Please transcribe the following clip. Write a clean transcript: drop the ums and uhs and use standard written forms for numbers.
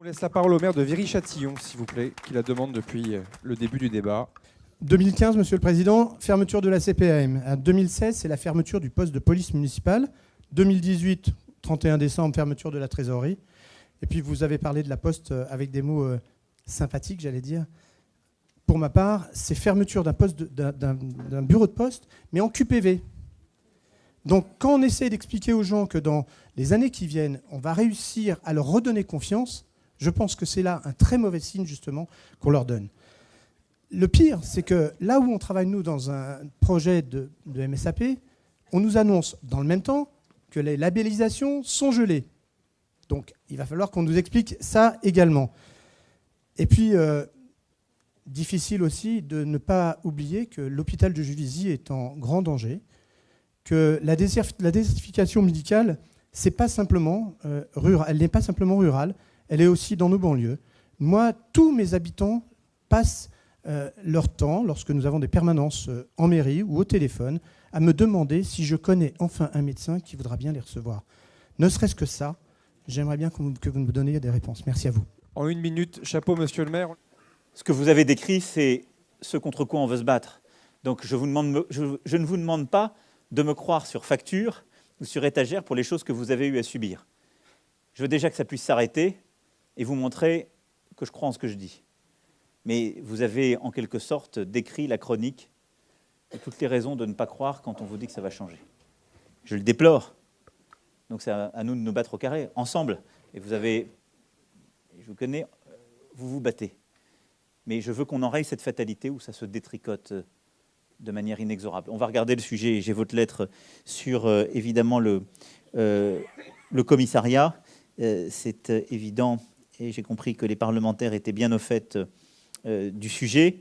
On laisse la parole au maire de Viry-Châtillon, s'il vous plaît, qui la demande depuis le début du débat. 2015, Monsieur le Président, fermeture de la CPAM. En 2016, c'est la fermeture du poste de police municipale. 2018, 31 décembre, fermeture de la trésorerie. Et puis vous avez parlé de la Poste avec des mots sympathiques, j'allais dire. Pour ma part, c'est fermeture d'un bureau de poste, mais en QPV. Donc quand on essaie d'expliquer aux gens que dans les années qui viennent, on va réussir à leur redonner confiance, je pense que c'est là un très mauvais signe, justement, qu'on leur donne. Le pire, c'est que là où on travaille, nous, dans un projet de MSAP, on nous annonce, dans le même temps, que les labellisations sont gelées. Donc, il va falloir qu'on nous explique ça également. Et puis, difficile aussi de ne pas oublier que l'hôpital de Juvisy est en grand danger, que la désertification médicale, c'est pas simplement elle n'est pas simplement rurale, elle est aussi dans nos banlieues. Moi, tous mes habitants passent leur temps, lorsque nous avons des permanences en mairie ou au téléphone, à me demander si je connais enfin un médecin qui voudra bien les recevoir. Ne serait-ce que ça, j'aimerais bien que vous me donniez des réponses. Merci à vous. En 1 minute, chapeau, monsieur le maire. Ce que vous avez décrit, c'est ce contre quoi on veut se battre. Donc je ne vous demande pas de me croire sur facture ou sur étagère pour les choses que vous avez eu à subir. Je veux déjà que ça puisse s'arrêter et vous montrer que je crois en ce que je dis. Mais vous avez en quelque sorte décrit la chronique et toutes les raisons de ne pas croire quand on vous dit que ça va changer. Je le déplore. Donc c'est à nous de nous battre au carré, ensemble. Et je vous connais, vous vous battez. Mais je veux qu'on enraye cette fatalité où ça se détricote de manière inexorable. On va regarder le sujet. J'ai votre lettre sur, évidemment, le commissariat. C'est évident, et j'ai compris que les parlementaires étaient bien au fait du sujet.